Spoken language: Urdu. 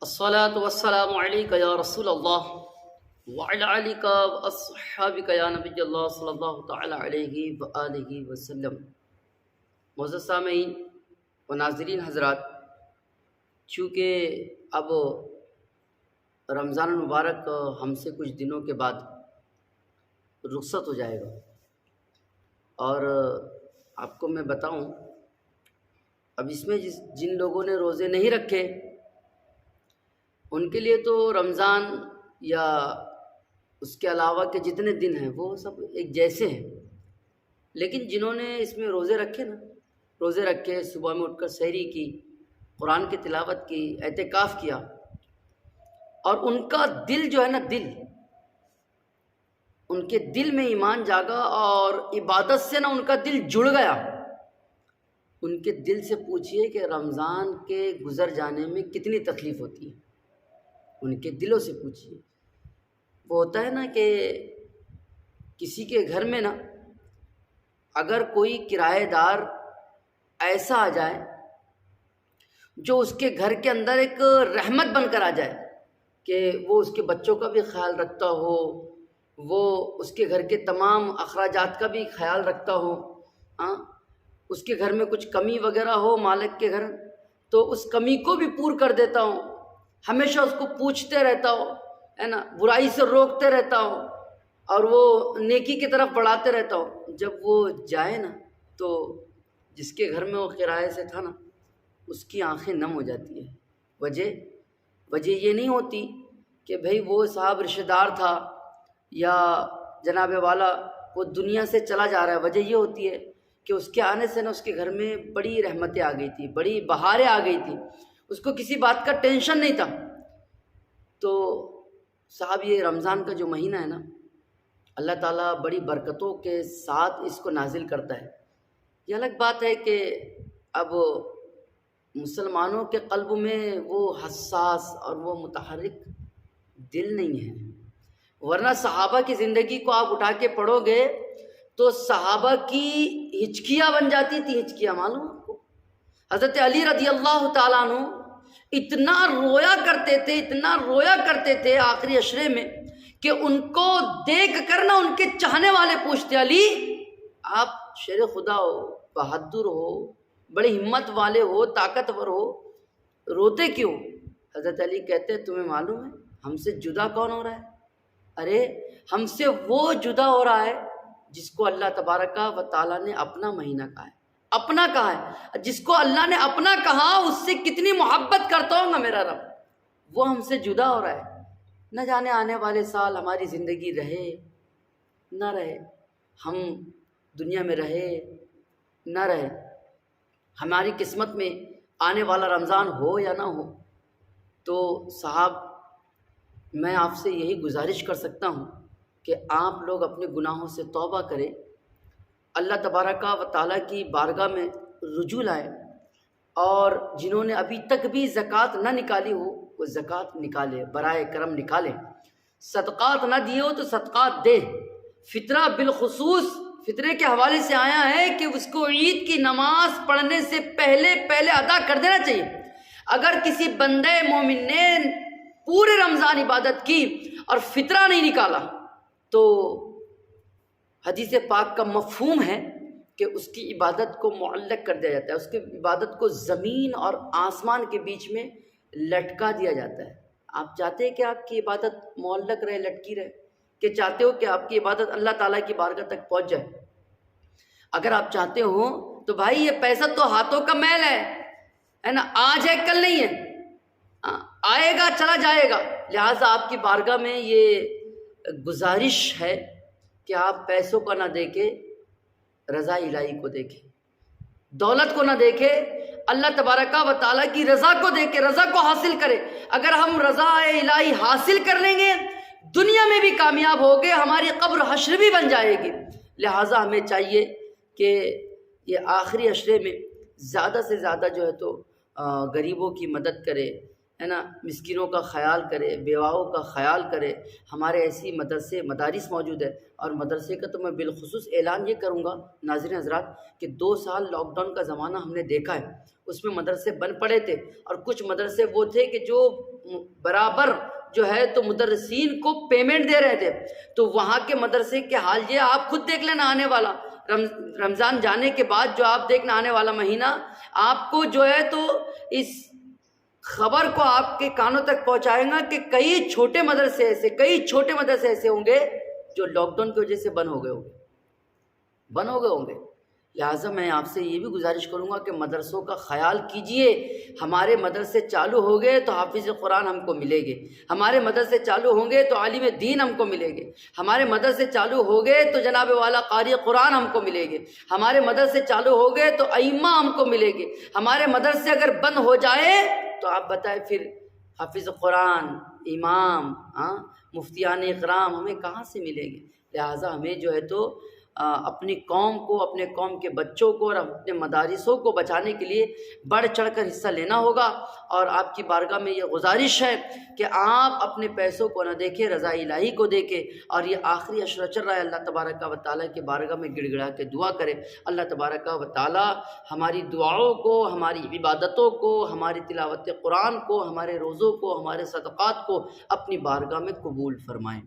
الصلاة والسلام عليك يا رسول الله وعلى آلك وأصحابك يا نبي الله صلی اللہ تعالی علیہ وآلہ وسلم۔ معزز سامعین و ناظرین حضرات، چونکہ اب رمضان المبارک ہم سے کچھ دنوں کے بعد رخصت ہو جائے گا، اور آپ کو میں بتاؤں، اب اس میں جن لوگوں نے روزے نہیں رکھے ان کے لیے تو رمضان یا اس کے علاوہ کے جتنے دن ہیں وہ سب ایک جیسے ہیں، لیکن جنہوں نے اس میں روزے رکھے، صبح میں اٹھ کر سحری کی، قرآن کی تلاوت کی، اعتکاف کیا، اور ان کا دل جو ہے نا، ان کے دل میں ایمان جاگا اور عبادت سے نا ان کا دل جڑ گیا، ان کے دل سے پوچھئے کہ رمضان کے گزر جانے میں کتنی تکلیف ہوتی ہے، ان کے دلوں سے پوچھئے۔ وہ ہوتا ہے نا کہ کسی کے گھر میں نا اگر کوئی کرایہ دار ایسا آ جائے جو اس کے گھر کے اندر ایک رحمت بن کر آ جائے، کہ وہ اس کے بچوں کا بھی خیال رکھتا ہو، وہ اس کے گھر کے تمام اخراجات کا بھی خیال رکھتا ہو، اس کے گھر میں کچھ کمی وغیرہ ہو مالک کے گھر، تو اس کمی کو بھی پور کر دیتا ہوں، ہمیشہ اس کو پوچھتے رہتا ہو، ہے نا، برائی سے روکتے رہتا ہو، اور وہ نیکی کی طرف بڑھاتے رہتا ہو۔ جب وہ جائے نا تو جس کے گھر میں وہ کرائے سے تھا نا، اس کی آنکھیں نم ہو جاتی ہے۔ وجہ یہ نہیں ہوتی کہ بھئی وہ صاحب رشتہ دار تھا یا جناب والا وہ دنیا سے چلا جا رہا ہے، وجہ یہ ہوتی ہے کہ اس کے آنے سے نا اس کے گھر میں بڑی رحمتیں آ گئی تھی، بڑی بہاریں آ گئی تھی، اس کو کسی بات کا ٹینشن نہیں تھا۔ تو صاحب یہ رمضان کا جو مہینہ ہے نا، اللہ تعالیٰ بڑی برکتوں کے ساتھ اس کو نازل کرتا ہے۔ یہ الگ بات ہے کہ اب مسلمانوں کے قلب میں وہ حساس اور وہ متحرک دل نہیں ہے، ورنہ صحابہ کی زندگی کو آپ اٹھا کے پڑھو گے تو صحابہ کی ہچکیاں بن جاتی تھی، ہچکیاں معلوم آپ کو۔ حضرت علی رضی اللہ تعالیٰ عنہ اتنا رویا کرتے تھے آخری عشرے میں کہ ان کو دیکھ کر نہ ان کے چاہنے والے پوچھتے، علی آپ شیر خدا ہو، بہادر ہو، بڑے ہمت والے ہو، طاقتور ہو، روتے کیوں؟ حضرت علی کہتے تمہیں معلوم ہے ہم سے جدا کون ہو رہا ہے؟ ارے ہم سے وہ جدا ہو رہا ہے جس کو اللہ تبارک و تعالیٰ نے اپنا مہینہ کہا ہے، اپنا کہا ہے۔ جس کو اللہ نے اپنا کہا اس سے کتنی محبت کرتا ہوں گا میرا رب، وہ ہم سے جدا ہو رہا ہے۔ نہ جانے آنے والے سال ہماری زندگی رہے نہ رہے، ہم دنیا میں رہے نہ رہے، ہماری قسمت میں آنے والا رمضان ہو یا نہ ہو۔ تو صاحب میں آپ سے یہی گزارش کر سکتا ہوں کہ آپ لوگ اپنے گناہوں سے توبہ کریں، اللہ تبارک و تعالیٰ کی بارگاہ میں رجوع لائیں، اور جنہوں نے ابھی تک بھی زکوٰۃ نہ نکالی ہو وہ زکوٰۃ نکالے، برائے کرم نکالیں، صدقات نہ دیے ہو تو صدقات دے۔ فطرہ بالخصوص فطرے کے حوالے سے آیا ہے کہ اس کو عید کی نماز پڑھنے سے پہلے ادا کر دینا چاہیے۔ اگر کسی بندے مومن نے پورے رمضان عبادت کی اور فطرہ نہیں نکالا تو حدیث پاک کا مفہوم ہے کہ اس کی عبادت کو معلق کر دیا جاتا ہے، اس کی عبادت کو زمین اور آسمان کے بیچ میں لٹکا دیا جاتا ہے۔ آپ چاہتے ہیں کہ آپ کی عبادت معلق رہے، لٹکی رہے، کہ چاہتے ہو کہ آپ کی عبادت اللہ تعالیٰ کی بارگاہ تک پہنچ جائے؟ اگر آپ چاہتے ہو تو بھائی یہ پیسہ تو ہاتھوں کا میل ہے نا، آج ہے کل نہیں ہے، آئے گا چلا جائے گا۔ لہٰذا آپ کی بارگاہ میں یہ گزارش ہے کہ آپ پیسوں کو نہ دیکھیں، رضا الہی کو دیکھیں، دولت کو نہ دیکھیں، اللہ تبارک و تعالیٰ کی رضا کو دیکھیں، رضا کو حاصل کریں۔ اگر ہم رضا الہی حاصل کر لیں گے دنیا میں بھی کامیاب ہو گئے، ہماری قبر حشر بھی بن جائے گی۔ لہٰذا ہمیں چاہیے کہ یہ آخری عشرے میں زیادہ سے زیادہ جو ہے تو غریبوں کی مدد کرے، ہے نا، مسکینوں کا خیال کرے، بیواؤں کا خیال کرے۔ ہمارے ایسی مدرسے مدارس موجود ہے، اور مدرسے کا تو میں بالخصوص اعلان یہ کروں گا ناظرین حضرات کہ 2 سال لاک ڈاؤن کا زمانہ ہم نے دیکھا ہے، اس میں مدرسے بن پڑے تھے، اور کچھ مدرسے وہ تھے کہ جو برابر جو ہے تو مدرسین کو پیمنٹ دے رہے تھے۔ تو وہاں کے مدرسے کے حال یہ آپ خود دیکھ لینا، آنے والا رمضان جانے کے بعد جو آپ دیکھنا آنے والا مہینہ، آپ کو جو ہے تو اس خبر کو آپ کے کانوں تک پہنچائیں گا کہ کئی چھوٹے مدرسے ایسے ہوں گے جو لاک ڈاؤن کی وجہ سے بند ہو گئے ہوں گے۔ لہٰذا میں آپ سے یہ بھی گزارش کروں گا کہ مدرسوں کا خیال کیجئے۔ ہمارے مدرسے چالو ہو گئے تو حافظ قرآن ہم کو ملے گے، ہمارے مدرسے چالو ہوں گے تو عالم دین ہم کو ملے گے، ہمارے مدرسے چالو ہو گئے تو جناب والا قاری قرآن ہم کو ملے گے، ہمارے مدرسے چالو ہو گئے تو ائمہ ہم کو ملے گے۔ ہمارے مدرسے اگر بند ہو جائے تو آپ بتائیں پھر حافظ قرآن، امام، مفتیان اکرام ہمیں کہاں سے ملیں گے؟ لہٰذا ہمیں جو ہے تو اپنی قوم کو، اپنے قوم کے بچوں کو اور اپنے مدارسوں کو بچانے کے لیے بڑھ چڑھ کر حصہ لینا ہوگا۔ اور آپ کی بارگاہ میں یہ گزارش ہے کہ آپ اپنے پیسوں کو نہ دیکھیں، رضا الہی کو دیکھیں، اور یہ آخری عشرہ چل رہا ہے، اللہ تبارک و تعالیٰ کی بارگاہ میں گڑ گڑا کے دعا کریں۔ اللہ تبارک و تعالیٰ ہماری دعاؤں کو، ہماری عبادتوں کو، ہماری تلاوت قرآن کو، ہمارے روزوں کو، ہمارے صدقات کو اپنی بارگاہ میں قبول فرمائیں۔